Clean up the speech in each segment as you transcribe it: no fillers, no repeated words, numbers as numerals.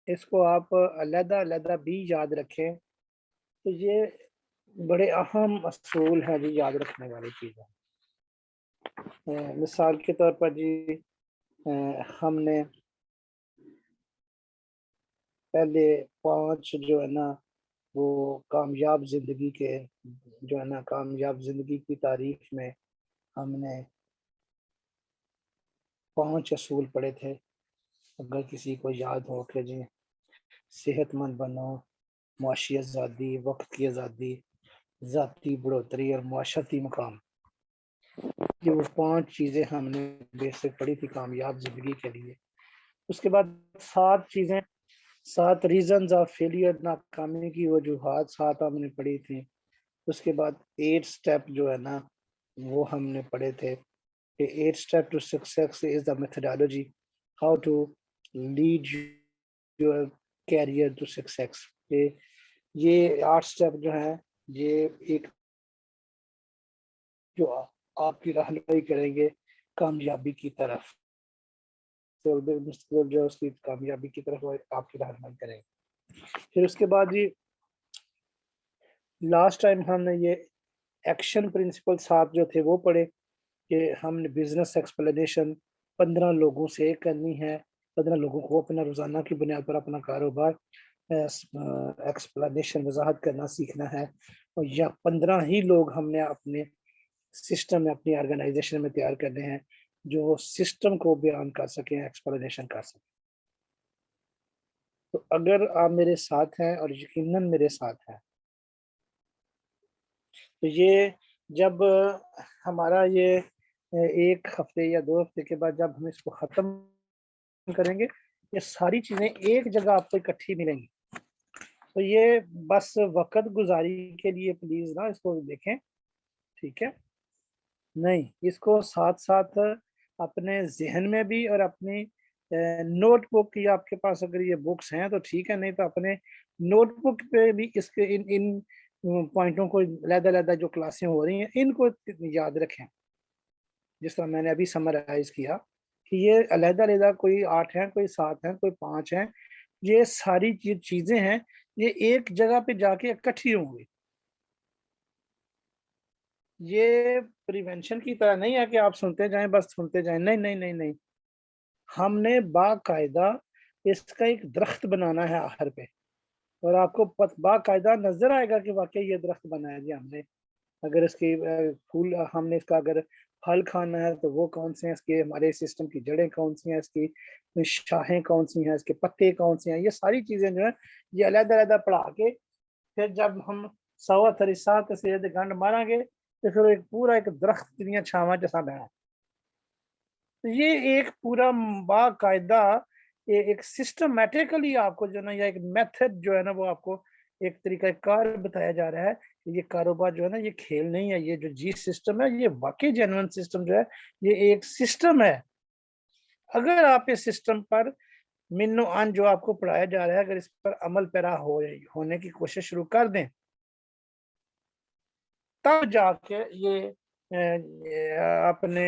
اس کو آپ علیحدہ علیحدہ بھی یاد رکھیں تو یہ بڑے اہم اصول ہیں جی، یاد رکھنے والی چیزیں۔ مثال کے طور پر جی ہم نے پہلے 5 جو ہے نا وہ کامیاب زندگی کے جو ہے نا کامیاب زندگی کی تاریخ میں ہم نے 5 اصول پڑھے تھے۔ اگر کسی کو یاد ہو کہ جی صحت مند بنو، معاشی آزادی، وقت کی آزادی، ذاتی بڑھوتری اور معاشرتی مقام، یہ وہ 5 چیزیں ہم نے بیسک پڑھی تھی کامیاب زندگی کے لیے۔ اس کے بعد 7 چیزیں، 7 ریزنز آف فیلئر، ناکامی کی وجوہات 7 ہم نے پڑھی تھی۔ اس کے بعد 8 سٹیپ جو ہے نا وہ ہم نے پڑھے تھے کہ 8 step to success is the methodology how to lead your career to success. یہ 8 سٹیپ جو ہیں یہ ایک جو آپ کی رہنمائی کریں گے کامیابی کی طرف، جو اس کی کامیابی کی طرف آپ کی رہنمائی کریں گے۔ پھر اس کے بعد جی لاسٹ ٹائم ہم نے یہ ایکشن پرنسپل 7 جو تھے وہ پڑھے کہ ہم نے بزنس ایکسپلینیشن 15 لوگوں سے کرنی ہے، 15 لوگوں کو اپنا روزانہ کی بنیاد پر اپنا کاروبار ایکسپلینیشن وضاحت کرنا سیکھنا ہے، اور یا 15 ہی لوگ ہم نے اپنے سسٹم میں اپنی آرگنائزیشن میں تیار کرنے ہیں جو سسٹم کو بیان کر سکیں، ایکسپلینیشن کر سکیں۔ تو اگر آپ میرے ساتھ ہیں اور یقیناً میرے ساتھ ہیں تو یہ جب ہمارا یہ 1 ہفتے یا 2 ہفتے کے بعد جب ہم اس کو ختم کریں گے یہ ساری چیزیں ایک جگہ آپ کو اکٹھی ملیں گی۔ تو یہ بس وقت گزاری کے لیے پلیز نا اس کو دیکھیں، ٹھیک ہے؟ نہیں، اس کو ساتھ ساتھ اپنے ذہن میں بھی اور اپنی نوٹ بک، یا آپ کے پاس اگر یہ بکس ہیں تو ٹھیک ہے، نہیں تو اپنے نوٹ بک پہ بھی اس کے ان پوائنٹوں کو علیحدہ علیحدہ جو کلاسیں ہو رہی ہیں ان کو یاد رکھیں، جس طرح میں نے ابھی سمرائز کیا کہ یہ علیحدہ علیحدہ کوئی 8 ہیں، کوئی 7 ہیں، کوئی 5 ہیں، یہ ساری چیزیں ہیں یہ ایک جگہ پہ جا کے اکٹھی ہوں گی۔ یہ پریونشن کی طرح نہیں ہے کہ آپ سنتے جائیں بس سنتے جائیں، نہیں نہیں نہیں نہیں، ہم نے باقاعدہ اس کا ایک درخت بنانا ہے آخر پہ، اور آپ کو باقاعدہ نظر آئے گا کہ واقعی یہ درخت بنایا جی ہم نے۔ اگر اس کی پھول ہم نے اس کا اگر پھل کھانا ہے تو وہ کون سے ہیں، اس کے ہمارے سسٹم کی جڑیں کون سی ہیں، اس کی شاخیں کون سی ہیں، اس کے پتے کون سے ہیں، یہ ساری چیزیں جو ہیں یہ علیحدہ علیحدہ پڑھا کے پھر جب ہم سوا تھرسات سے گنڈ ماریں گے تو پھر ایک پورا ایک درخت دنیا چھاواں جیسا بنا۔ تو یہ ایک پورا باقاعدہ ایک سسٹمیٹیکلی آپ کو جو ہے نا یا ایک میتھڈ جو ہے نا وہ آپ کو ایک طریقہ کار بتایا جا رہا ہے کہ یہ کاروبار جو ہے نا یہ کھیل نہیں ہے، یہ جو جی سسٹم ہے یہ واقعی جینوئن سسٹم جو ہے یہ ایک سسٹم ہے۔ اگر آپ اس سسٹم پر منو ان جو آپ کو پڑھایا جا رہا ہے اگر اس پر عمل پیرا ہونے کی کوشش شروع کر دیں تب جا کے یہ اپنے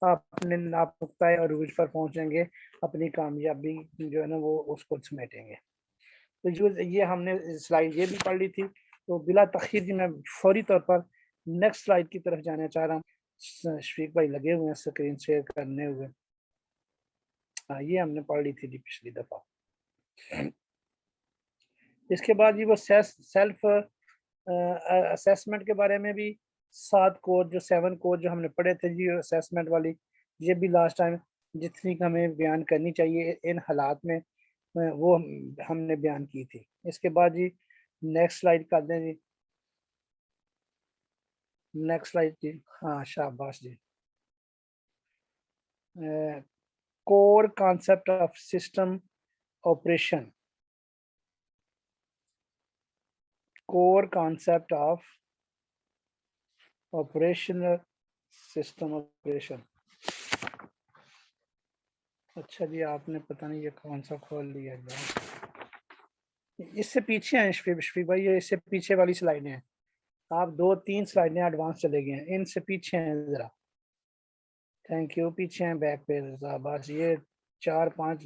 اپنے ناپختہ عروج پر پہنچیں گے، اپنی کامیابی جو ہے نا وہ اس کو سمیٹیں گے۔ تو جو یہ ہم نے سلائیڈ یہ بھی پڑھ لی تھی، تو بلا تاخیر میں فوری طور پر نیکسٹ سلائیڈ کی طرف جانا چاہ رہا ہوں۔ شفیق بھائی لگے ہوئے ہیں اسکرین شیئر کرنے ہوئے، یہ ہم نے پڑھ لی تھی جی پچھلی دفعہ۔ اس کے بعد یہ وہ سیلف اسیسمنٹ کے بارے میں بھی 7 کوڈ جو 7 کوڈ جو ہم نے پڑھے تھے جی اسیسمنٹ والی، یہ بھی لاسٹ ٹائم جتنی ہمیں بیان کرنی چاہیے ان حالات میں وہ ہم نے بیان کی تھی۔ اس کے بعد جی نیکسٹ سلائیڈ کر دیں جی، نیکسٹ سلائیڈ جی، ہاں شاباش جی۔ Core concept of system operation, core concept of operational system operation. اچھا جی آپ نے پتہ نہیں یہ کون سا کھول لیا ہے، اس سے پیچھے ہیں شفیق بھائی، یہ اس سے پیچھے والی سلائیڈیں ہیں، آپ 2-3 سلائیڈیں ایڈوانس چلے گئے ہیں، ان سے پیچھے ہیں ذرا، تھینک یو، پیچھے ہیں بیک پہ بس، یہ 4-5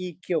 EQ।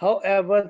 However,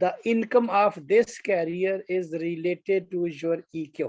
the income of this career is related to your EQ।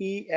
E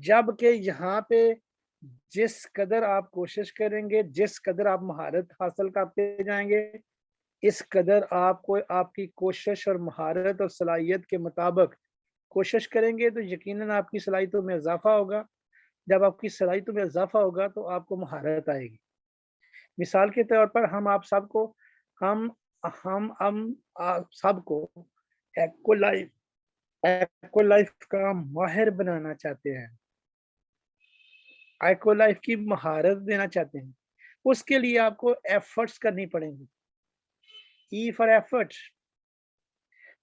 جبکہ یہاں پہ جس قدر آپ کوشش کریں گے، جس قدر آپ مہارت حاصل کرتے جائیں گے، اس قدر آپ کو آپ کی کوشش اور مہارت اور صلاحیت کے مطابق کوشش کریں گے تو یقیناً آپ کی صلاحیتوں میں اضافہ ہوگا. جب آپ کی صلاحیتوں میں اضافہ ہوگا تو آپ کو مہارت آئے گی. مثال کے طور پر ہم آپ سب کو ہم آپ سب کو ایکو لائف کا ماہر بنانا چاہتے ہیں، ایکو لائف کی مہارت دینا چاہتے ہیں. اس کے لیے آپ کو ایفرٹس کرنی پڑیں گی. E for effort.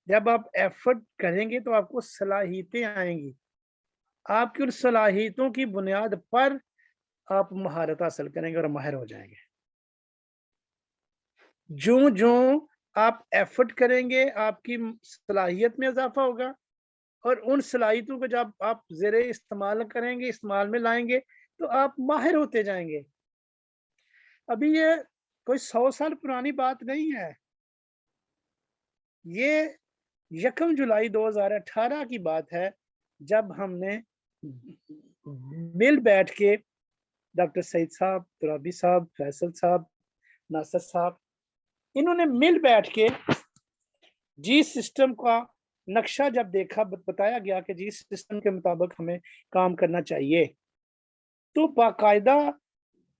جب آپ ایفرٹ کریں گے تو آپ کو صلاحیتیں آئیں گی. آپ کی ان صلاحیتوں کی بنیاد پر آپ مہارت حاصل کریں گے اور ماہر ہو جائیں گے. جو آپ ایفرٹ کریں گے آپ کی صلاحیت میں اضافہ ہوگا، اور ان صلاحیتوں کو جب آپ زیر استعمال کریں گے، استعمال میں لائیں گے تو آپ ماہر ہوتے جائیں گے. ابھی یہ کوئی 100 سال پرانی بات نہیں ہے، یہ 1 جولائی 2018 کی بات ہے جب ہم نے مل بیٹھ کے ڈاکٹر سعید صاحب، ترابی صاحب، فیصل صاحب، ناصر صاحب، انہوں نے مل بیٹھ کے جی سسٹم کا نقشہ جب دیکھا، بتایا گیا کہ جی سسٹم کے مطابق ہمیں کام کرنا چاہیے، تو باقاعدہ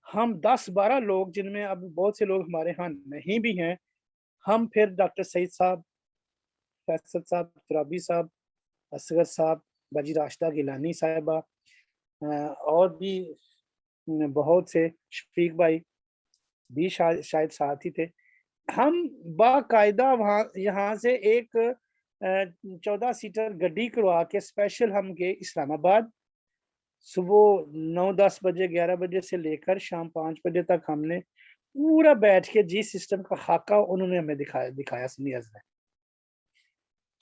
ہم 10-12 لوگ، جن میں اب بہت سے لوگ ہمارے ہاں نہیں بھی ہیں، ہم پھر ڈاکٹر سعید صاحب، فیصل صاحب، ترابی صاحب، اصغر صاحب، باجی راشدہ گیلانی صاحبہ، اور بھی بہت سے، شفیق بھائی بھی شاید ساتھ ہی تھے، ہم باقاعدہ وہاں یہاں سے ایک 14 سیٹر گڈی کروا کے اسپیشل ہم گئے اسلام آباد. صبح 9-10 بجے 11 بجے سے لے کر شام 5 بجے تک ہم نے پورا بیٹھ کے جی سسٹم کا خاکہ انہوں نے ہمیں دکھایا سنیاز نے.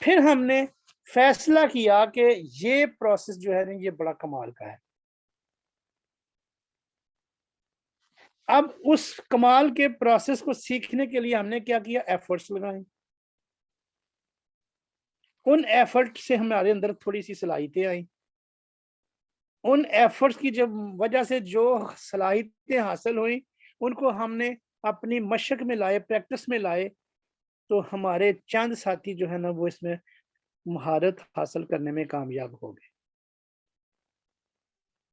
پھر ہم نے فیصلہ کیا کہ یہ پروسیس جو ہے نا یہ بڑا کمال کا ہے. اب اس کمال کے پروسیس کو سیکھنے کے لیے ہم نے کیا کیا، ایفرٹس لگائیں. ان ایفرٹ سے ہمارے اندر تھوڑی سی صلاحیتیں آئیں. ان ایفرٹس کی جب وجہ سے جو صلاحیتیں حاصل ہوئیں ان کو ہم نے اپنی مشق میں لائے، پریکٹس میں لائے، تو ہمارے چند ساتھی جو ہے نا وہ اس میں مہارت حاصل کرنے میں کامیاب ہو گئے.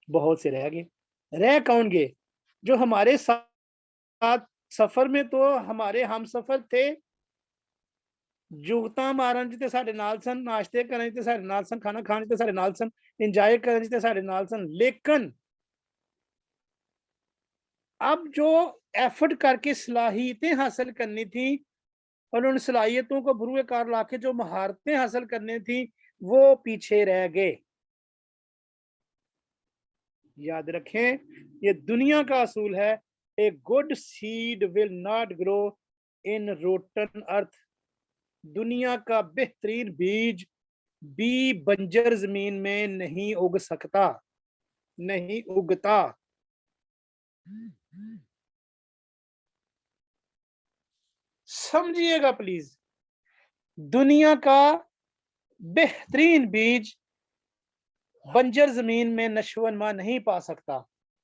بہت سے رہ گئے. رہ کون گئے؟ جو ہمارے ساتھ سفر میں تو ہمارے ہم سفر تھے، جوگتا مارن جتے ساڑے نال سن، ناشتے کرنے جتے ساڑے نال سن، کھانا کھانے جتے ساڑے نال سن، انجائے کرنے جتے ساڑے نال سن. لیکن اب جو ایفرٹ کر کے صلاحیتیں حاصل کرنی تھی اور ان صلاحیتوں کو بروئے کار لا کے جو مہارتیں حاصل کرنی تھی وہ پیچھے رہ گئے. یاد رکھیں یہ دنیا کا اصول ہے، a good seed will not grow in rotten earth. دنیا کا بہترین بیج بھی بنجر زمین میں نہیں اگ سکتا، نہیں اگتا. سمجھیے گا پلیز، دنیا کا بہترین بیج بنجر زمین میں نشو و نما نہیں پا سکتا،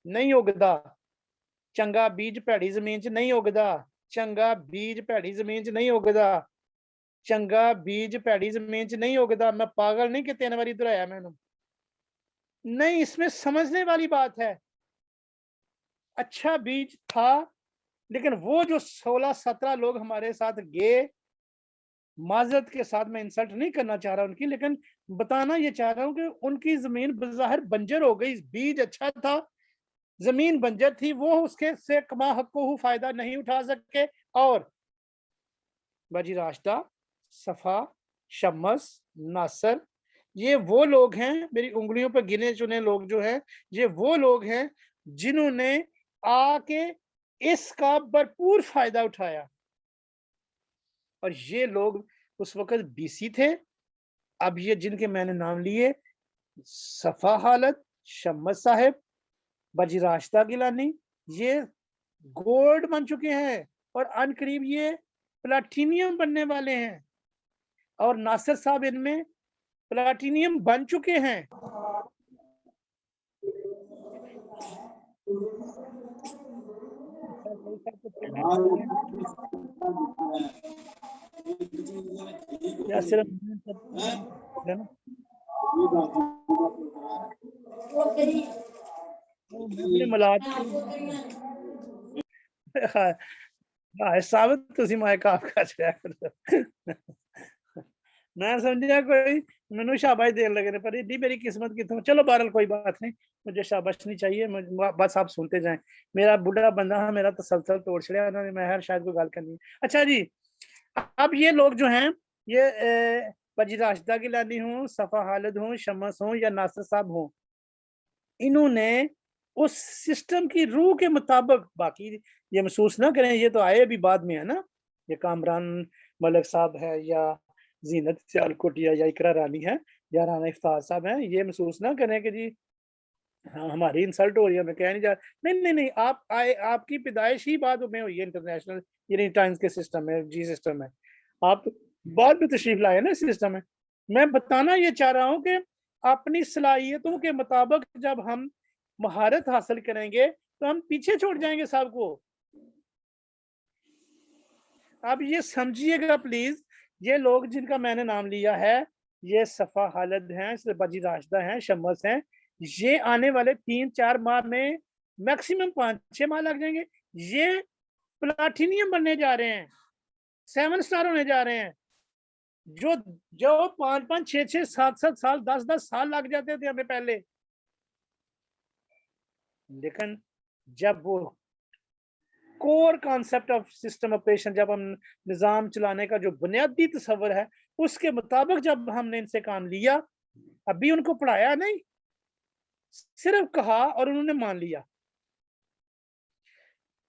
نہیں اگدا. چنگا بیج پیڑی زمین چ نہیں اگدا، چنگا بیج پیڑی زمین چ نہیں اگدا، چنگا بیج پیڑی زمین چ نہیں اگدا. میں پاگل نہیں کہ 3 باری دہرایا میں نے، نہیں، اس میں سمجھنے والی بات ہے. اچھا بیج تھا، لیکن وہ جو 16-17 لوگ ہمارے ساتھ گئے، معذرت کے ساتھ میں انسلٹ نہیں کرنا چاہ رہا ان کی، لیکن بتانا یہ چاہ رہا ہوں کہ ان کی زمین بظاہر بنجر ہو گئی. بیج اچھا تھا، زمین بنجر تھی، وہ اس کے سے کما حقہ فائدہ نہیں اٹھا سکے. اور باجی راشدہ، صفا، شمس، ناصر، یہ وہ لوگ ہیں، میری انگلیوں پر گنے چنے لوگ جو ہیں، یہ وہ لوگ ہیں جنہوں نے آ کے اس کا بھرپور فائدہ اٹھایا. اور یہ لوگ اس وقت BC تھے. اب یہ جن کے میں نے نام لیے، صفا حالت، شمس صاحب، باجی راشدہ گیلانی، یہ گولڈ بن چکے ہیں اور ان قریب یہ پلاٹینیم بننے والے ہیں. اور ناصر صاحب ان میں پلاٹینیم بن چکے ہیں. یا صرف ملاد ثابت تسی مائک آف کر چھڑیا میں سمجھا کوئی مینوں شاباش دین لگے پر ایڈی میری قسمت کتوں. چلو بہرحال کوئی بات نہیں, مجھے شاباش نہیں چاہیے, بس آپ سنتے جائیں. میرا بڈھا بندہ میرا تسلسل توڑ چھڑیا انہوں نے, میں ہر شاید کوئی گل کرنی. اچھا جی, اب یہ لوگ جو ہیں یہ بجی راشدہ گیلانی ہوں, صفا خالد ہوں, شمس ہوں یا ناصر صاحب ہوں, انہوں نے اس سسٹم کی روح کے مطابق, باقی یہ محسوس نہ کریں یہ تو آئے ابھی بعد میں ہے نا, یہ کامران ملک صاحب ہے یا زینت سیالکوٹیا یا اقرا رانی ہے یا رانا افطار صاحب ہیں, یہ محسوس نہ کریں کہ جی ہماری انسلٹ ہو رہی ہے, میں کہہ نہیں جا نہیں, آپ آئے, آپ کی پیدائش ہی بعد میں ہوئی ہے انٹرنیشنل یعنی ٹائمز کے سسٹم ہے, جی سسٹم ہے, آپ بعد میں تشریف لائے نا سسٹم ہے. میں بتانا یہ چاہ رہا ہوں کہ اپنی صلاحیتوں کے مطابق جب ہم مہارت حاصل کریں گے تو ہم پیچھے چھوڑ جائیں گے سب کو. اب یہ سمجھیے گا پلیز, یہ لوگ جن کا میں نے نام لیا ہے یہ صفا خالد ہیں, بجی راشدہ ہیں, شمس ہیں, یہ آنے والے 3-4 ماہ میں میکسیمم 5-6 ماہ لگ جائیں گے. یہ پلاٹینیم بننے جا رہے ہیں, 7 سٹار ہونے جا رہے ہیں. جو 5-5, 6-6, 7-7 سال, 10-10 سال لگ جاتے تھے ہمیں پہلے, لیکن جب وہ کور کانسیپٹ آف سسٹم آپریشن, جب ہم نظام چلانے کا جو بنیادی تصور ہے اس کے مطابق جب ہم نے ان سے کام لیا, ابھی ان کو پڑھایا نہیں, صرف کہا اور انہوں نے مان لیا.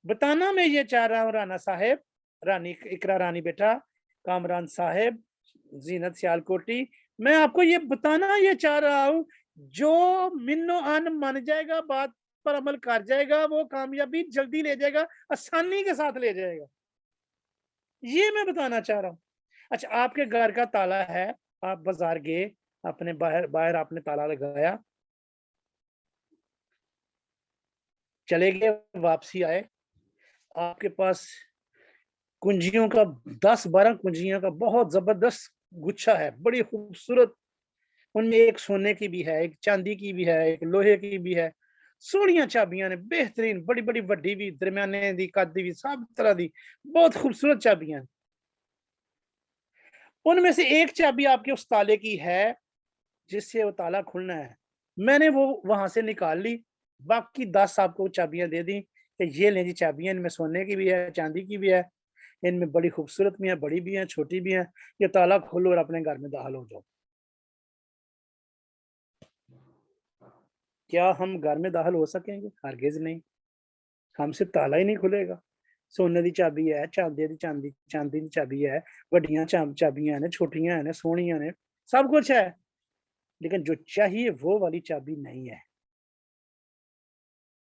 بتانا میں یہ چاہ رہا ہوں رانا صاحب, رانی اقرا رانی بیٹا, کامران صاحب, زینت سیالکوٹی, میں آپ کو یہ بتانا یہ چاہ رہا ہوں جو منو ان مان جائے گا, بات پر عمل کر جائے گا, وہ کامیابی جلدی لے جائے گا, آسانی کے ساتھ لے جائے گا, یہ میں بتانا چاہ رہا ہوں. اچھا, آپ کے گھر کا تالا ہے, آپ بازار گئے, اپنے باہر آپ نے تالا لگایا, چلے گئے, واپسی آئے, آپ کے پاس کنجیوں کا 10-12 کنجیوں کا بہت زبردست گچھا ہے, بڑی خوبصورت, ان میں ایک سونے کی بھی ہے, ایک چاندی کی بھی ہے, ایک لوہے کی بھی ہے, سوڑیاں چابیاں نے, بہترین, بڑی بڑی وڈی بھی, درمیانے دی, قد بھی, سب طرح دی بہت خوبصورت چابیاں. ان میں سے ایک چابی آپ کے اس تالے کی ہے جس سے وہ تالا کھلنا ہے, میں نے وہ وہاں سے نکال لی, باقی 10 آپ کو چابیاں دے دی کہ یہ لیں جی چابیاں, ان میں سونے کی بھی ہے, چاندی کی بھی ہے, ان میں بڑی خوبصورت بھی ہیں, بڑی بھی ہیں, چھوٹی بھی ہیں, یہ تالا کھولو اور اپنے گھر میں داخل ہو جاؤ. کیا ہم گھر میں داخل ہو سکیں گے؟ ہرگز نہیں, ہم سے تالا ہی نہیں کھلے گا. سونے دی چابی ہے, چاندی دی چابی ہے, وڈیاں چابیاں نے, چھوٹیاں نے, سونیاں نے, سب کچھ ہے, لیکن جو چاہیے وہ والی چابی نہیں ہے.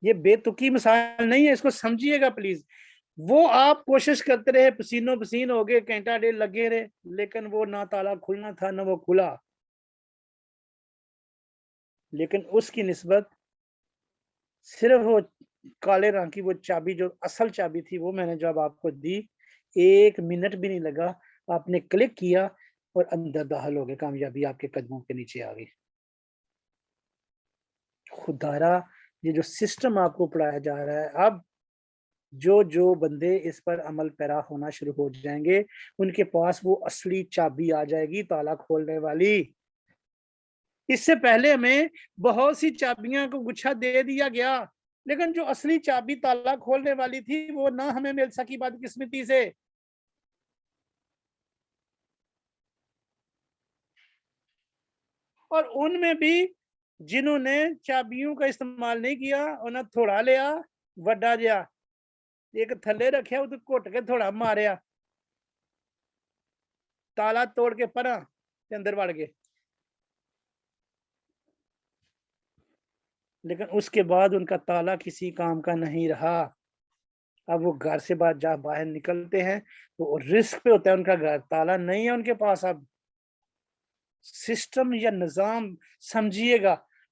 یہ بے تکی مثال نہیں ہے, اس کو سمجھیے گا پلیز. وہ آپ کوشش کرتے رہے, پسینوں پسین ہو گئے, گھنٹہ ڈیڑھ لگے رہے, لیکن وہ نہ تالا کھلنا تھا نہ وہ کھلا. لیکن اس کی نسبت صرف وہ کالے رنگ کی وہ چابی جو اصل چابی تھی, وہ میں نے جب آپ کو دی, 1 منٹ بھی نہیں لگا, آپ نے کلک کیا اور اندر داخل ہو گئے, کامیابی آپ کے قدموں کے نیچے آ گئی. خدارا یہ جو سسٹم آپ کو پڑھایا جا رہا ہے, اب جو بندے اس پر عمل پیرا ہونا شروع ہو جائیں گے, ان کے پاس وہ اصلی چابی آ جائے گی, تالا کھولنے والی. اس سے پہلے ہمیں بہت سی چابیاں کو گچھا دے دیا گیا, لیکن جو اصلی چابی تالا کھولنے والی تھی وہ نہ ہمیں مل سکی بدقسمتی سے. اور ان میں بھی جنہوں نے چابیوں کا استعمال نہیں کیا, انہیں تھوڑا لیا, وڈا جا ایک تھلے رکھیا, وہ تو گھٹ کے تھوڑا ماریا, تالا توڑ کے پرا اندر وڑ گئے. لیکن اس کے بعد ان کا تالا کسی کام کا نہیں رہا. اب وہ گھر سے باہر نکلتے ہیں تو رسک پہ ہوتا ہے ان کا گھر, تالا نہیں ہے ان کے پاس. اب سسٹم یا نظام سمجھیے گا,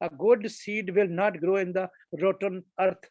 a good seed will not grow in the rotten earth।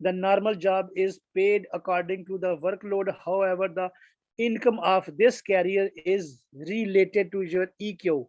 The normal job is paid according to the workload. However, the income of this career is related to your EQ.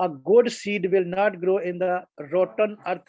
A good seed will not grow in the rotten earth.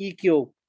EQ,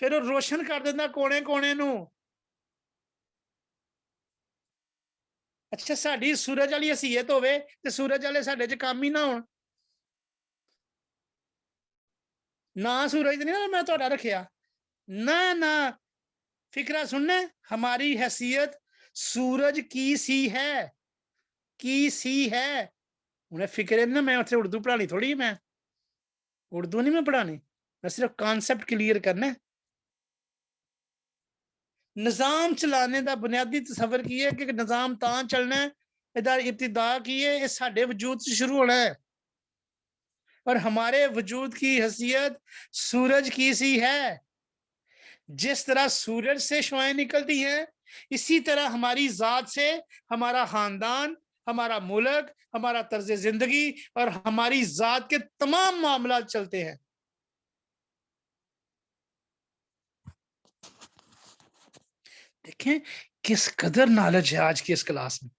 پھر وہ روشن کر دینا کونے کونے نو. اچھا ساڈی سورج والی حیثیت ہوے تے سورج والے ساڈے چ کام ہی نہ ہون. نہ سورج نہیں میں تہاڈا رکھیا نہ فکرہ سننا. ہماری حیثیت سورج کی سی ہے انہیں فکر ہے نا. میں اتنے اردو پڑھانی تھوڑی, میں اردو نہیں میں پڑھانی, میں صرف کانسیپٹ کلیئر کرنا. نظام چلانے دا بنیادی تصور کی ہے کہ نظام تاں چلنا ہے, ادھر ابتدا کی ہے, یہ ساڈے وجود سے شروع ہونا ہے, اور ہمارے وجود کی حیثیت سورج کی سی ہے. جس طرح سورج سے شعاعیں نکلتی ہیں اسی طرح ہماری ذات سے ہمارا خاندان, ہمارا ملک, ہمارا طرز زندگی اور ہماری ذات کے تمام معاملات چلتے ہیں. دیکھیں کس قدر نالج ہے آج کی اس کلاس میں.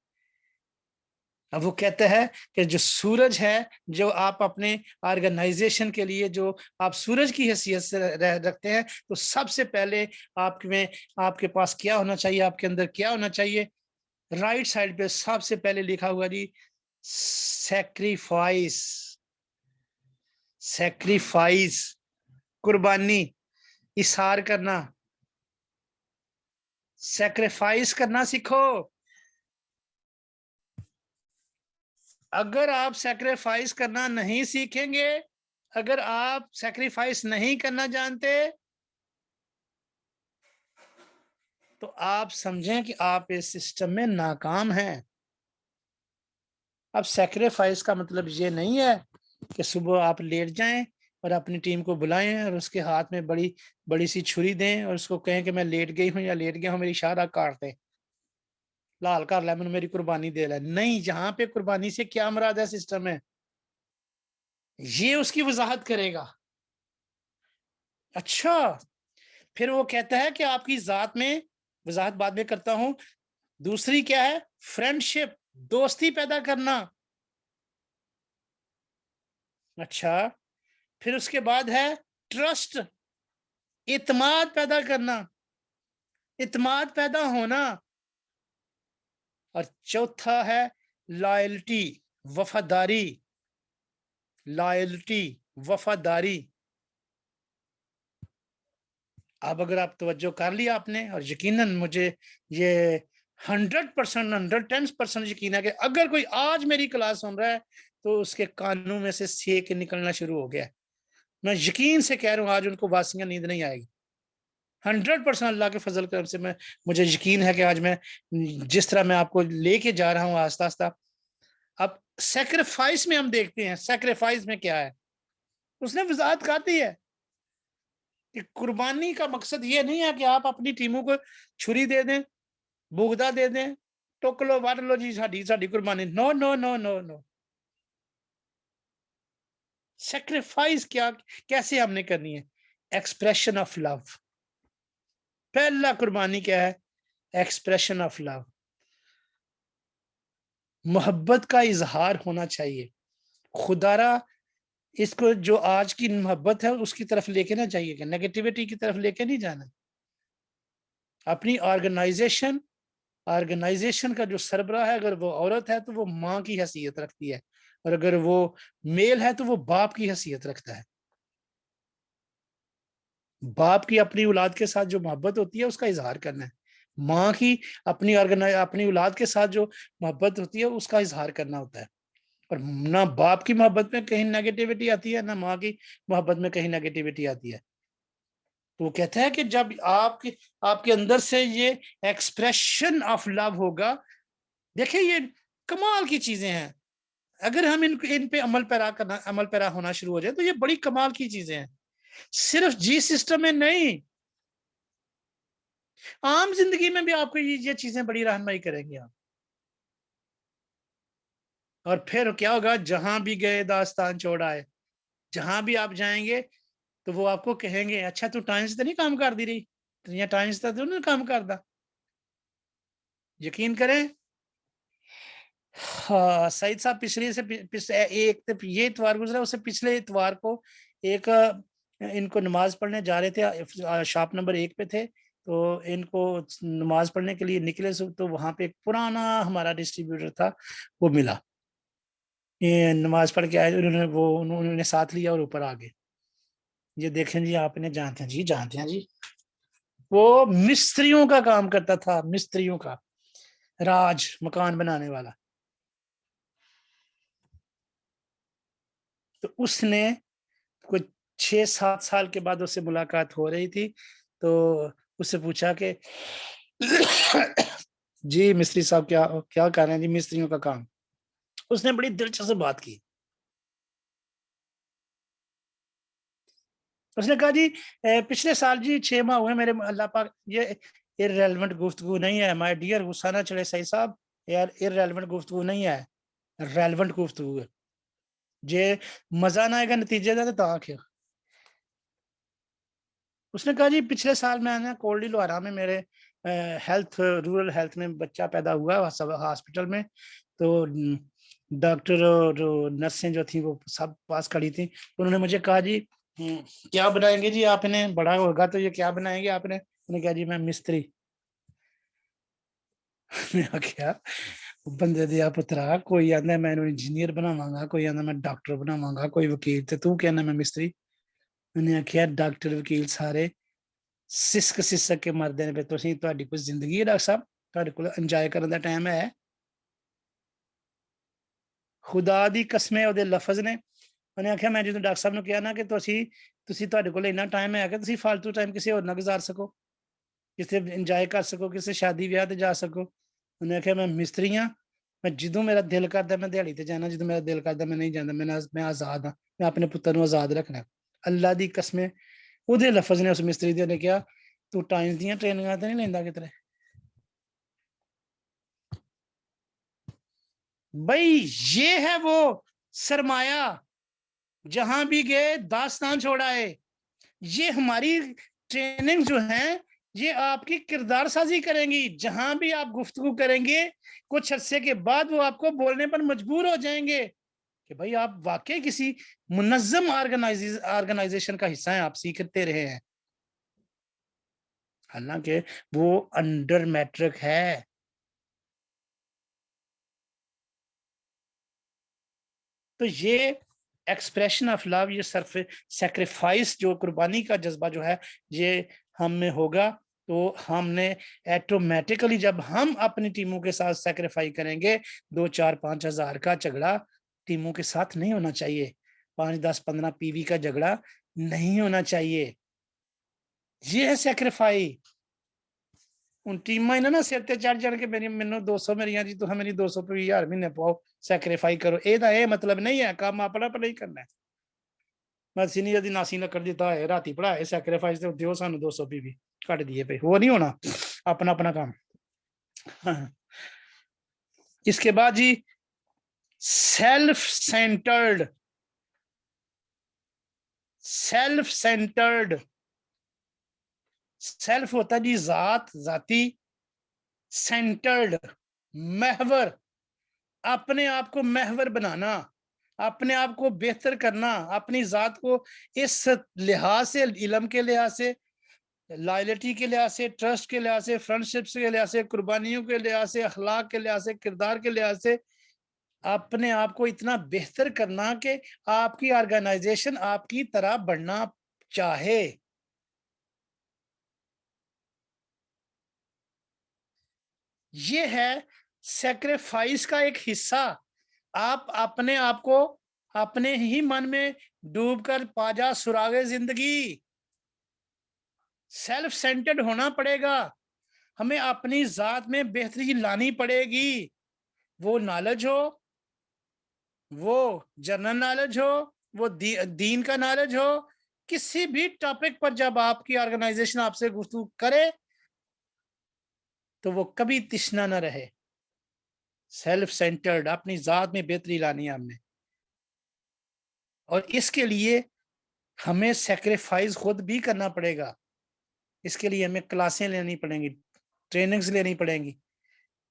اب وہ کہتا ہے کہ جو سورج ہے, جو آپ اپنے آرگنائزیشن کے لیے جو آپ سورج کی حیثیت سے رکھتے ہیں, تو سب سے پہلے آپ کے پاس کیا ہونا چاہیے, آپ کے اندر کیا ہونا چاہیے. رائٹ سائڈ پہ سب سے پہلے لکھا ہوا جی سیکریفائس, قربانی, اثار کرنا. سیکریفائس کرنا سیکھو. اگر آپ سیکریفائس کرنا نہیں سیکھیں گے, اگر آپ سیکریفائس نہیں کرنا جانتے, تو آپ سمجھیں کہ آپ اس سسٹم میں ناکام ہیں. اب سیکریفائس کا مطلب یہ نہیں ہے کہ صبح آپ لیٹ جائیں اور اپنی ٹیم کو بلائیں اور اس کے ہاتھ میں بڑی سی چھری دیں اور اس کو کہیں کہ میں لیٹ گئی ہوں یا لیٹ گیا ہوں, میری اشارہ کاٹ دیں, لال کر لے, میری قربانی دے لے. نہیں, جہاں پہ قربانی سے کیا مراد ہے سسٹم میں, یہ اس کی وضاحت کرے گا. اچھا پھر وہ کہتا ہے کہ آپ کی ذات میں, وضاحت بعد میں کرتا ہوں. دوسری کیا ہے, فرینڈشپ, دوستی پیدا کرنا. اچھا پھر اس کے بعد ہے ٹرسٹ, اعتماد پیدا کرنا, اعتماد پیدا ہونا. اور چوتھا ہے لائلٹی, وفاداری. وفاداری. اب اگر آپ توجہ کر لیا آپ نے, اور یقیناً مجھے یہ 110% یقین ہے کہ اگر کوئی آج میری کلاس سن رہا ہے تو اس کے کانوں میں سے سیک نکلنا شروع ہو گیا. میں یقین سے کہہ رہا ہوں آج ان کو واسیاں نیند نہیں آئے گی. 100% اللہ کے فضل کرم سے مجھے یقین ہے کہ آج میں جس طرح میں آپ کو لے کے جا رہا ہوں آہستہ آہستہ. اب سیکریفائس میں ہم دیکھتے ہیں سیکریفائس میں کیا ہے. اس نے وضاحت کر دی ہے کہ قربانی کا مقصد یہ نہیں ہے کہ آپ اپنی ٹیموں کو چھری دے دیں, بغدہ دے دیں, ٹوک لو وٹ لو جی ساڈی قربانی. نو نو نو نو نو. سیکریفائس کیسے ہم نے کرنی ہے, ایکسپریشن آف لو. پہلا قربانی کیا ہے, ایکسپریشن آف لو, محبت کا اظہار ہونا چاہیے. خدا را اس کو جو آج کی محبت ہے اس کی طرف لے کے نہ چاہیے کہ نیگیٹیوٹی کی طرف لے کے نہیں جانا. اپنی آرگنائزیشن کا جو سربراہ ہے اگر وہ عورت ہے تو وہ ماں کی حیثیت رکھتی ہے, اور اگر وہ میل ہے تو وہ باپ کی حیثیت رکھتا ہے. باپ کی اپنی اولاد کے ساتھ جو محبت ہوتی ہے اس کا اظہار کرنا ہے, ماں کی اپنی اولاد کے ساتھ جو محبت ہوتی ہے اس کا اظہار کرنا ہوتا ہے. اور نہ باپ کی محبت میں کہیں نیگیٹیوٹی آتی ہے, نہ ماں کی محبت میں کہیں نیگیٹیوٹی آتی ہے. تو وہ کہتا ہے کہ جب آپ کے اندر سے یہ ایکسپریشن آف لو ہوگا, دیکھیں یہ کمال کی چیزیں ہیں. اگر ہم ان پہ عمل پیرا ہونا شروع ہو جائے تو یہ بڑی کمال کی چیزیں ہیں. صرف جی سسٹم میں نہیں, عام زندگی میں بھی آپ کو یہ چیزیں بڑی رہنمائی کریں گے آپ. اور پھر کیا ہوگا, جہاں بھی گئے داستان چھوڑ آئے. جہاں بھی آپ جائیں گے تو وہ آپ کو کہیں گے اچھا تو ٹائم سے نہیں کام کر دی رہی, یا ٹائم سے تو نہیں کام کردا. یقین کریں سعید صاحب پچھلے سے یہ اتوار گزرا, اس سے پچھلے اتوار کو ایک ان کو نماز پڑھنے جا رہے تھے، شاپ نمبر 1 پہ تھے، تو ان کو نماز پڑھنے کے لیے نکلے تو وہاں پہ ایک پرانا ہمارا ڈسٹریبیوٹر تھا وہ ملا، یہ نماز پڑھ کے آئے، انہوں نے ساتھ لیا اور اوپر آ گئے. یہ دیکھیں جی، آپ انہیں جانتے ہیں جی، جانتے ہیں جی، وہ مستریوں کا کام کرتا تھا، مستریوں کا، راج مکان بنانے والا. تو اس نے کوئی 6-7 سال کے بعد اس سے ملاقات ہو رہی تھی، تو اس سے پوچھا کہ جی مستری صاحب کیا کر رہے ہیں جی؟ مستریوں کا کام. اس نے بڑی دلچسپ بات کی. اس نے کہا جی پچھلے سال جی 6 ماہ ہوئے میرے، اللہ پاک، یہ irrelevant گفتگو نہیں ہے مائی ڈیئر، غصہ نہ چڑھے صحیح صاحب، یار irrelevant گفتگو نہیں ہے، ریلیونٹ گفتگو ہے. جے مزہ نہ آئے گا نتیجے دا تو کیا. اس نے کہا جی پچھلے سال میں نے کولڈی لوہارا میں میرے رورل ہیلتھ میں بچہ پیدا ہوا ہاسپٹل میں، تو ڈاکٹر اور نرسیں جو تھیں وہ سب پاس کھڑی تھیں. انہوں نے مجھے کہا جی کیا بنائیں گے جی آپ نے، بڑا ہوگا تو یہ کیا بنائیں گے آپ نے؟ انہوں نے کہا جی میں مستری. کیا بندے دیا پترا، کوئی آدھا میں انجینئر بناواں گا، کوئی آدھا میں ڈاکٹر بناواں گا، کوئی وکیل، تو کہنا میں مستری. انہوں نے آخیا ڈاکٹر وکیل سارے سسک کے مردے نے، تو تہاڈی کوئی زندگی ہے ڈاکٹر صاحب، تہاڈے کول انجوائے کرن دا ٹائم ہے؟ خدا دی قسم ہے، وہ لفظ نے. انہیں آخیا میں جدوں ڈاکٹر صاحب نے کہا نا کہ تسی تہاڈے کول اتنا ٹائم ہے کہ تسی فالتو ٹائم کسی اور نہ گزار سکو، کسی انجوائے کر سکو، کسی شادی بیاہ تے جا سکو. انہیں آخیا میں مستری ہاں، میں جدوں میرا دل کردا میں دیہڑی تے جانا، جدوں میرا دل کردا میں نہیں جانا، میں آزاد ہاں، میں اپنے پتر نو آزاد رکھنا. اللہ دی قسم وہ لفظ نے اس مستری دے نے کہا تو ٹائم دیاں ٹریننگاں تے نہیں لیندا کتنے. بھائی یہ ہے وہ سرمایہ، جہاں بھی گئے داستان چھوڑا ہے. یہ ہماری ٹریننگ جو ہیں یہ آپ کی کردار سازی کریں گی. جہاں بھی آپ گفتگو کریں گے کچھ عرصے کے بعد وہ آپ کو بولنے پر مجبور ہو جائیں گے کہ بھائی آپ واقعی کسی منظم آرگنائزیشن کا حصہ ہیں، آپ سیکھتے رہے ہیں، حالانکہ وہ انڈر میٹرک ہے. تو یہ ایکسپریشن آف لو، یہ سیکریفائس، جو قربانی کا جذبہ جو ہے یہ ہم میں ہوگا تو ہم نے ایٹومیٹکلی، جب ہم اپنی ٹیموں کے ساتھ سیکریفائی کریں گے، 2-4-5 ہزار کا جھگڑا ٹیموں کے ساتھ نہیں ہونا چاہیے، 5-10-15 پی وی کا جھگڑا نہیں ہونا چاہیے. یہ ہے سیکریفائی. ان ٹیماں نا سر تے چڑھ جان کے مینوں 200 میریاں جی تو میری 200 روپے 1000 مہینے پاؤ، سیکریفائی کرو. یہ مطلب نہیں ہے، کام اپنا پر نہیں کرنا ہے. میں سینئر دی ناسی نہ کر دیتا ہے، راتی پڑھائے سیکریفائس تے دیو سانو 200 بھی کٹ دیے پہ، وہ نہیں ہونا، اپنا اپنا کام. اس کے بعد جی self centered. Self centered, self ہوتا جی ذات، ذاتی، سینٹرڈ محور، اپنے آپ کو محور بنانا، اپنے آپ کو بہتر کرنا، اپنی ذات کو اس لحاظ سے، علم کے لحاظ سے، لائلٹی کے لحاظ سے، ٹرسٹ کے لحاظ سے، فرینڈشپس کے لحاظ سے، قربانیوں کے لحاظ سے، اخلاق کے لحاظ سے، کردار کے لحاظ سے اپنے آپ کو اتنا بہتر کرنا کہ آپ کی آرگنائزیشن آپ کی طرح بڑھنا چاہے. یہ ہے سیکریفائس کا ایک حصہ. آپ اپنے آپ کو اپنے ہی من میں ڈوب کر پا جا سراغ زندگی. سیلف سینٹرڈ ہونا پڑے گا، ہمیں اپنی ذات میں بہتری لانی پڑے گی. وہ نالج ہو، وہ جنرل نالج ہو، وہ دین کا نالج ہو، کسی بھی ٹاپک پر جب آپ کی آرگنائزیشن آپ سے گفتگو کرے تو وہ کبھی تشنا نہ رہے. سیلف سینٹرڈ، اپنی ذات میں بہتری لانی ہے ہم نے، اور اس کے لیے ہمیں سیکریفائز خود بھی کرنا پڑے گا. اس کے لیے ہمیں کلاسیں لینی پڑیں گی، ٹریننگز لینی پڑیں گی،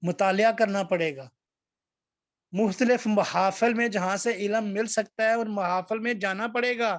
مطالعہ کرنا پڑے گا، مختلف محافل میں جہاں سے علم مل سکتا ہے اور محافل میں جانا پڑے گا.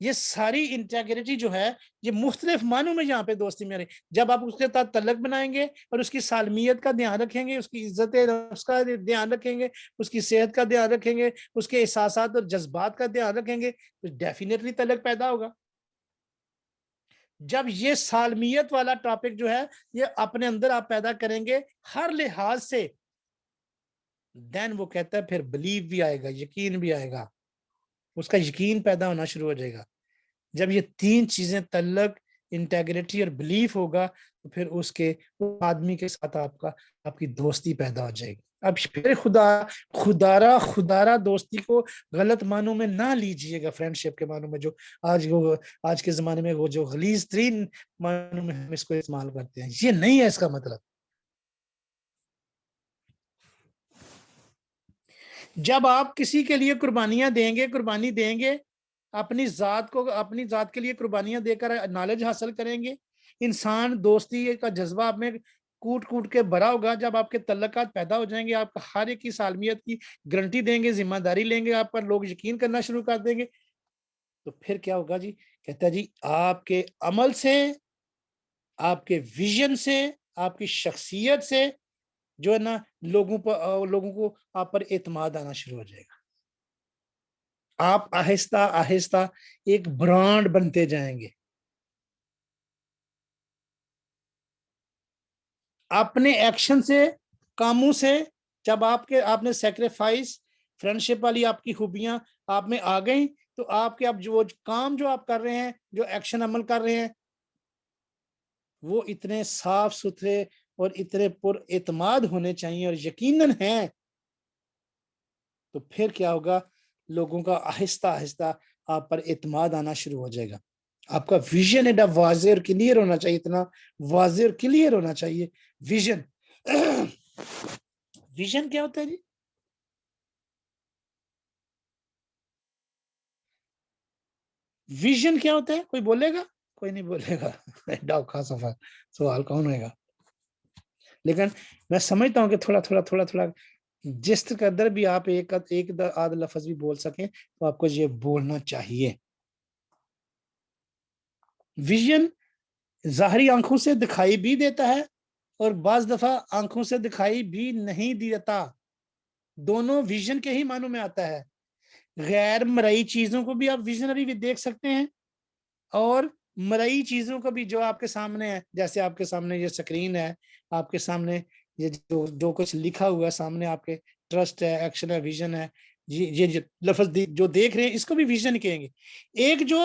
یہ ساری انٹیگریٹی جو ہے یہ مختلف معنوں میں یہاں پہ دوستی میں رہی. جب آپ اس کے ساتھ تعلق بنائیں گے اور اس کی سالمیت کا دھیان رکھیں گے, اس کی عزت نفس کا دھیان رکھیں گے, اس کی صحت کا دھیان رکھیں گے, اس کے احساسات اور جذبات کا دھیان رکھیں گے, تو ڈیفینیٹلی تعلق پیدا ہوگا. جب یہ سالمیت والا ٹاپک جو ہے یہ اپنے اندر آپ پیدا کریں گے ہر لحاظ سے, دین وہ کہتا ہے پھر بلیو بھی آئے گا, یقین بھی آئے گا, اس کا یقین پیدا ہونا شروع ہو جائے گا. جب یہ تین چیزیں تعلق, انٹیگریٹی اور بلیف ہوگا تو پھر اس کے آدمی کے ساتھ آپ کی دوستی پیدا ہو جائے گی. اب پھر خدارہ دوستی کو غلط معنوں میں نہ لیجئے گا, فرینڈ شپ کے معنوں میں جو آج کے زمانے میں وہ جو غلیظ ترین معنوں میں ہم اس کو استعمال کرتے ہیں, یہ نہیں ہے اس کا مطلب. جب آپ کسی کے لیے قربانی دیں گے, اپنی ذات کے لیے قربانیاں دے کر نالج حاصل کریں گے, انسان دوستی کا جذبہ آپ میں کوٹ کے بھرا ہوگا. جب آپ کے تعلقات پیدا ہو جائیں گے, آپ ہر ایک کی سالمیت کی گارنٹی دیں گے, ذمہ داری لیں گے آپ پر, لوگ یقین کرنا شروع کر دیں گے, تو پھر کیا ہوگا جی؟ کہتا ہے جی آپ کے عمل سے, آپ کے ویژن سے, آپ کی شخصیت سے جو ہے نا لوگوں کو آپ پر اعتماد آنا شروع ہو جائے گا. آپ آہستہ آہستہ ایک برانڈ بنتے جائیں گے. اپنے ایکشن سے, کاموں سے, جب آپ نے سیکریفائس, فرینڈ شپ والی آپ کی خوبیاں آپ میں آ گئیں, تو آپ کے اب جو کام جو آپ کر رہے ہیں, جو ایکشن عمل کر رہے ہیں, وہ اتنے صاف ستھرے اور اتنے پر اعتماد ہونے چاہیے اور یقیناً ہیں. تو پھر کیا ہوگا؟ لوگوں کا آہستہ آہستہ آپ پر اعتماد آنا شروع ہو جائے گا. آپ کا ویژن ایڈا واضح اور کلیئر ہونا چاہیے, اتنا واضح اور کلیئر ہونا چاہیے. ویژن ویژن کیا ہوتا ہے جی؟ ویژن کیا ہوتا ہے؟ کوئی بولے گا؟ کوئی نہیں بولے گا. ڈاکہ صفحہ سوال کون ہوئے گا؟ لیکن میں سمجھتا ہوں کہ تھوڑا جس قدر بھی آپ ایک آدھ لفظ بھی بول سکیں تو آپ کو یہ بولنا چاہیے. ویژن ظاہری آنکھوں سے دکھائی بھی دیتا ہے اور بعض دفعہ آنکھوں سے دکھائی بھی نہیں دیتا. دونوں ویژن کے ہی معنوں میں آتا ہے. غیر مرئی چیزوں کو بھی آپ ویژنری بھی دیکھ سکتے ہیں, اور مرئی چیزوں کو بھی جو آپ کے سامنے ہے, جیسے آپ کے سامنے یہ سکرین ہے, آپ کے سامنے یہ جو کچھ لکھا ہوا ہے سامنے آپ کے, ٹرسٹ ہے, ایکشن ہے, ویژن ہے, یہ لفظ جو دیکھ رہے ہیں اس کو بھی ویژن کہیں گے. ایک جو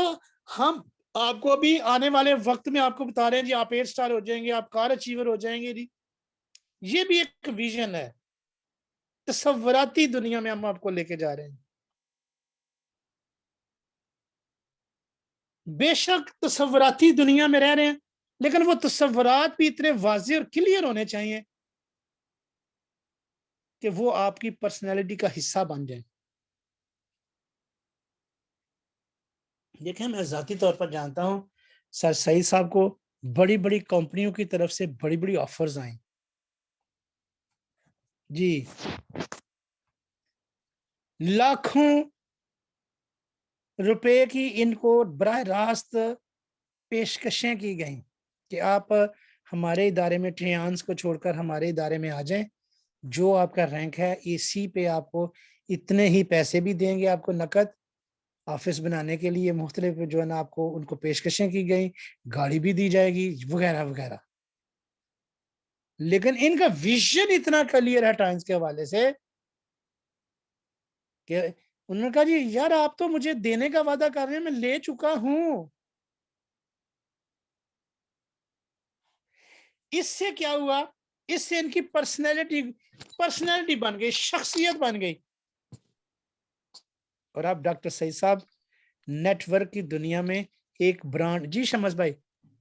ہم آپ کو ابھی آنے والے وقت میں آپ کو بتا رہے ہیں جی, آپ 8 سٹار ہو جائیں گے, آپ کار اچیور ہو جائیں گے جی, یہ بھی ایک ویژن ہے. تصوراتی دنیا میں ہم آپ کو لے کے جا رہے ہیں. بے شک تصوراتی دنیا میں رہ رہے ہیں, لیکن وہ تصورات بھی اتنے واضح اور کلیئر ہونے چاہیے کہ وہ آپ کی پرسنالٹی کا حصہ بن جائیں. دیکھیں, میں ذاتی طور پر جانتا ہوں سر سعید صاحب کو بڑی بڑی کمپنیوں کی طرف سے بڑی بڑی آفرز آئیں جی, لاکھوں روپے کی ان کو براہ راست پیشکشیں کی گئیں کہ آپ ہمارے ادارے میں ٹریانس کو چھوڑ کر ہمارے ادارے میں آ جائیں, جو آپ کا رینک ہے اسی پہ آپ کو اتنے ہی پیسے بھی دیں گے, آپ کو نقد آفس بنانے کے لیے مختلف جو ہے نا آپ کو ان کو پیشکشیں کی گئیں, گاڑی بھی دی جائے گی وغیرہ وغیرہ. لیکن ان کا ویژن اتنا کلیئر ہے ٹائمز کے حوالے سے کہ انہوں نے کہا جی یار آپ تو مجھے دینے کا وعدہ کر رہے ہیں, میں لے چکا ہوں. اس سے کیا ہوا؟ اس سے ان کی پرسنالٹی بن گئی, شخصیت بن گئی. اور اب ڈاکٹر سعید صاحب نیٹ ورک کی دنیا میں ایک برانڈ. جی شمس بھائی,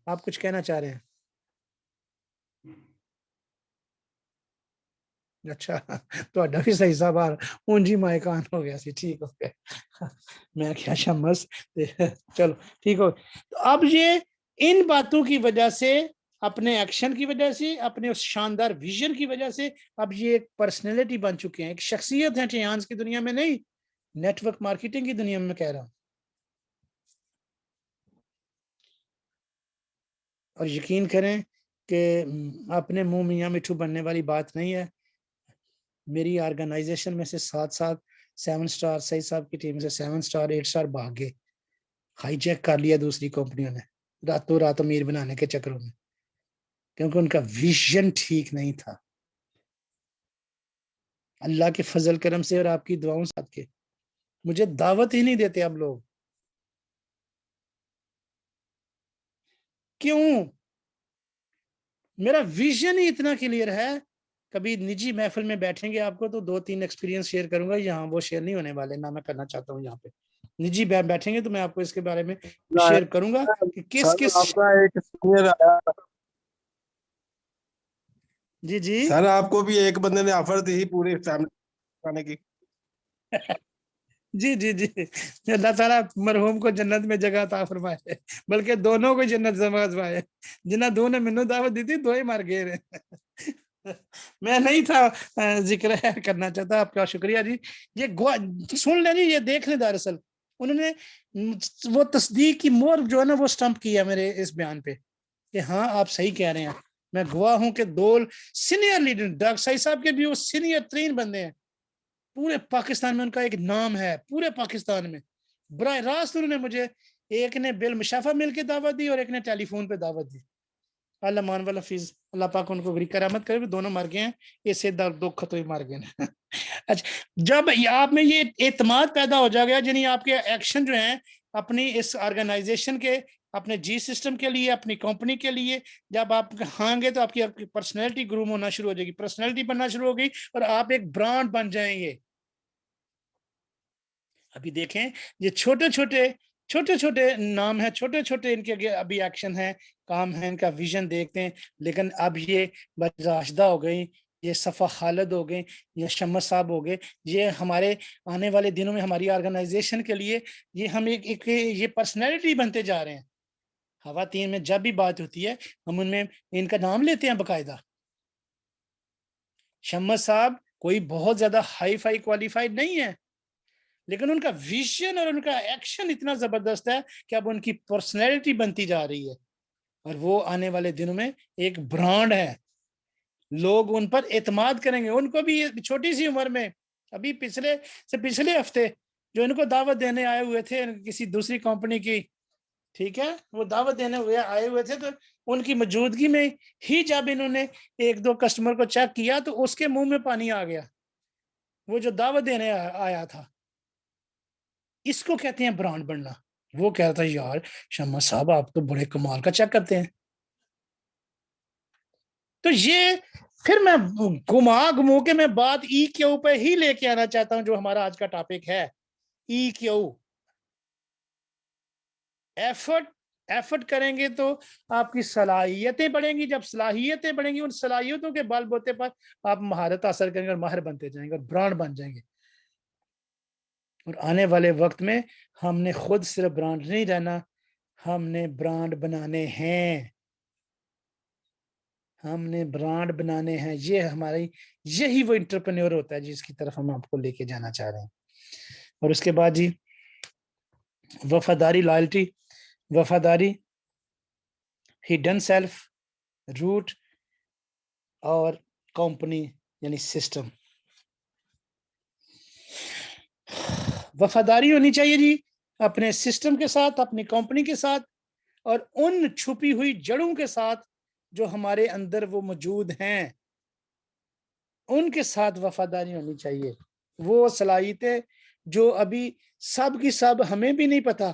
آپ کچھ کہنا چاہ رہے ہیں؟ اچھا, تو بھی صحیح صاحب اونجی مائکان ہو گیا سی, ٹھیک ہو گیا. میں کیا شمس, چلو ٹھیک ہو. تو اب یہ ان باتوں کی وجہ سے, اپنے ایکشن کی وجہ سے, اپنے اس شاندار ویژن کی وجہ سے اب یہ ایک پرسنالٹی بن چکے ہیں, ایک شخصیت ہے. ٹریانس کی دنیا میں نہیں, نیٹ ورک مارکیٹنگ کی دنیا میں کہہ رہا ہوں. اور یقین کریں کہ اپنے منہ میاں مٹھو بننے والی بات نہیں ہے. میری آرگنائزیشن میں سے 7 سٹار سعید صاحب کی ٹیم سے 7 سٹار 8 سٹار بھاگ گئے. ہائی جیک کر لیا دوسری کمپنیوں نے راتوں رات امیر بنانے کے چکروں میں, کیونکہ ان کا ویژن ٹھیک نہیں تھا. اللہ کے فضل کرم سے اور آپ کی دعاؤں ساتھ کے مجھے دعوت ہی نہیں دیتے اب لوگ. کیوں؟ میرا ویژن ہی اتنا کلیئر ہے. کبھی نجی محفل میں بیٹھیں گے آپ کو تو 2-3 ایکسپیرینس شیئر کروں گا. یہاں وہ شیئر نہیں ہونے والے, نہ میں کرنا چاہتا ہوں. یہاں پہ نجی بیٹھیں گے تو میں آپ کو اس کے بارے میں شیئر کروں گا کہ کس سر کس. آپ کا ایک سینئر آیا, جی سر آپ کو بھی ایک بندے نے آفر دی پوری فیملی آنے کی. جی جی جی اللہ تعالیٰ مرحوم کو جنت میں جگہ عطا فرمائے, بلکہ دونوں کو جنت فرمائے. جنہ دو نے منو دعوت دی تھی دو ہی مار گئے رہے. میں نہیں تھا ذکر کرنا چاہتا. آپ کا شکریہ جی. یہ سن لیں جی, یہ دیکھ لیں. دراصل انہوں نے وہ تصدیق کی مور جو ہے نا وہ سٹمپ کیا میرے اس بیان پہ کہ ہاں آپ صحیح کہہ رہے ہیں. میں گواہ ہوں کہ دو سینئر لیڈر ڈاکٹر سعید صاحب کے بھی وہ سینئر 3 بندے ہیں پورے پاکستان میں. ان کا ایک نام ہے پورے پاکستان میں. براہ راست انہوں نے مجھے, ایک نے بالمشافہ مل کے دعوت دی اور ایک نے ٹیلی فون پہ دعوت دی. اللہ مان والا فیض, اللہ پاک ان کو کرامت کرے. دونوں مر گئے ہیں, یہ سے 2 خطوئی مر گئے ہیں. اچھا, جب آپ میں یہ اعتماد پیدا ہو جائے گا, یعنی آپ کے ایکشن جو ہیں اپنی اس آرگنائزیشن کے, اپنے جی سسٹم کے لیے, اپنی کمپنی کے لیے, جب آپ ہاں گے تو آپ کی پرسنالٹی گروم ہونا شروع ہو جائے گی, پرسنالٹی بننا شروع ہوگی اور آپ ایک برانڈ بن جائیں گے. ابھی دیکھیں یہ چھوٹے چھوٹے نام ہیں, چھوٹے چھوٹے ان کے ابھی ایکشن ہیں, کام ہیں, ان کا ویژن دیکھتے ہیں. لیکن اب یہ راشدہ ہو گئی, یہ صفا خالد ہو گئے, یہ شمس صاحب ہو گئے. یہ ہمارے آنے والے دنوں میں ہماری آرگنائزیشن کے لیے یہ ہم ایک یہ پرسنالٹی بنتے جا رہے ہیں. خواتین میں جب بھی بات ہوتی ہے ہم ان میں ان کا نام لیتے ہیں باقاعدہ. شمس صاحب کوئی بہت زیادہ ہائی فائی کوالیفائڈ نہیں ہے, لیکن ان کا ویژن اور ان کا ایکشن اتنا زبردست ہے کہ اب ان کی پرسنالٹی بنتی جا رہی ہے اور وہ آنے والے دنوں میں ایک برانڈ ہے. لوگ ان پر اعتماد کریں گے. ان کو بھی چھوٹی سی عمر میں, ابھی پچھلے ہفتے جو ان کو دعوت دینے آئے ہوئے تھے کسی دوسری کمپنی کی, ٹھیک ہے, وہ دعوت دینے آئے ہوئے تھے, تو ان کی موجودگی میں ہی جب انہوں نے 1-2 کسٹمر کو چیک کیا تو اس کے منہ میں پانی آ گیا, وہ جو دعوت دینے آیا تھا. اس کو کہتے ہیں برانڈ بننا. وہ کہتا ہے یار شمس صاحب آپ تو بڑے کمال کا چیک کرتے ہیں. تو یہ پھر میں گھمو کے میں بات ای کیو پہ ہی لے کے آنا چاہتا ہوں جو ہمارا آج کا ٹاپک ہے. ای کیو, ایفرٹ کریں گے تو آپ کی صلاحیتیں بڑھیں گی. جب صلاحیتیں بڑھیں گی, ان صلاحیتوں کے بال بوتے پر آپ مہارت حاصل کریں گے اور ماہر بنتے جائیں گے اور برانڈ بن جائیں گے. اور آنے والے وقت میں ہم نے خود صرف برانڈ نہیں رہنا, ہم نے برانڈ بنانے ہیں. ہم نے برانڈ بنانے ہیں. یہی وہ انٹرپرینور ہوتا ہے جس کی طرف ہم آپ کو لے کے جانا چاہ رہے ہیں. اور اس کے بعد جی وفاداری, لائلٹی, وفاداری, ہڈن سیلف, روٹ اور کمپنی یعنی سسٹم. وفاداری ہونی چاہیے جی اپنے سسٹم کے ساتھ, اپنی کمپنی کے ساتھ, اور ان چھپی ہوئی جڑوں کے ساتھ جو ہمارے اندر وہ موجود ہیں, ان کے ساتھ وفاداری ہونی چاہیے. وہ صلاحیتیں جو ابھی سب کی سب ہمیں بھی نہیں پتا,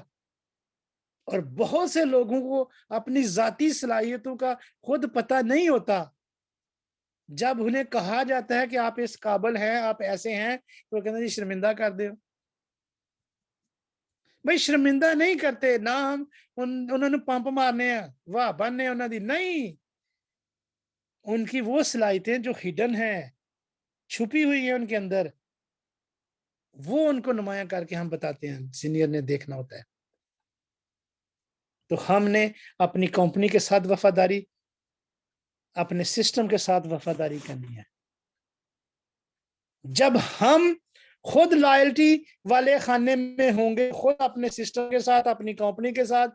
اور بہت سے لوگوں کو اپنی ذاتی صلاحیتوں کا خود پتہ نہیں ہوتا. جب انہیں کہا جاتا ہے کہ آپ اس قابل ہیں, آپ ایسے ہیں, تو وہ کہتے ہیں جی شرمندہ کر دیں. بھائی شرمندہ نہیں کرتے نہ, ہم انہوں نے پمپ مارنے ہیں, واہ بننے انہوں نے نہیں. ان کی وہ صلاحیتیں جو ہڈن ہیں, چھپی ہوئی ہیں ان کے اندر, وہ ان کو نمایاں کر کے ہم بتاتے ہیں. سینئر نے دیکھنا ہوتا ہے. تو ہم نے اپنی کمپنی کے ساتھ وفاداری, اپنے سسٹم کے ساتھ وفاداری کرنی ہے. جب ہم خود لائلٹی والے خانے میں ہوں گے, خود اپنے سسٹم کے ساتھ, اپنی کمپنی کے ساتھ,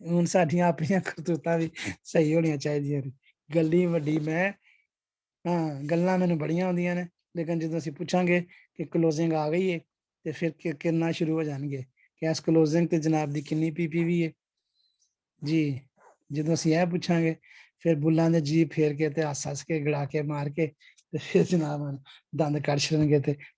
ਹੁਣ ਸਾਡੀਆਂ ਆਪਣੀਆਂ ਕਰਤੂਤਾਂ ਵੀ ਸਹੀ ਹੋਣੀਆਂ ਚਾਹੀਦੀਆਂ ਨੇ। ਗੱਲੀ ਵੱਡੀ ਮੈਂ, ਹਾਂ ਗੱਲਾਂ ਮੈਨੂੰ ਬੜੀਆਂ ਆਉਂਦੀਆਂ ਨੇ, ਲੇਕਿਨ ਜਦੋਂ ਅਸੀਂ ਪੁੱਛਾਂਗੇ ਕਿ ਕਲੋਜ਼ਿੰਗ ਆ ਗਈ ਹੈ ਤੇ ਫਿਰ ਕਿੰਨਾ ਸ਼ੁਰੂ ਹੋ ਜਾਣਗੇ ਕਿ ਇਸ ਕਲੋਜ਼ਿੰਗ ਤੇ ਜਨਾਬ ਦੀ ਕਿੰਨੀ PPV ਹੈ ਜੀ। ਜਦੋਂ ਅਸੀਂ ਇਹ ਪੁੱਛਾਂਗੇ ਫਿਰ ਬੁੱਲਾਂ ਦੇ ਜੀ ਫੇਰ ਕੇ ਤੇ ਹੱਸ ਕੇ ਗੜਾ ਕੇ ਮਾਰ ਕੇ ਤੇ ਫਿਰ ਜਨਾਬ ਦੰਦ ਕੱਢ ਛੜਨਗੇ ਤੇ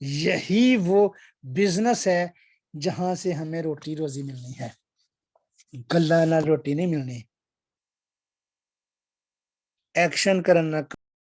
یہی وہ بزنس ہے جہاں سے ہمیں روٹی روزی ملنی ہے، گلا نہ روٹی نہیں ملنی. ایکشن کرنا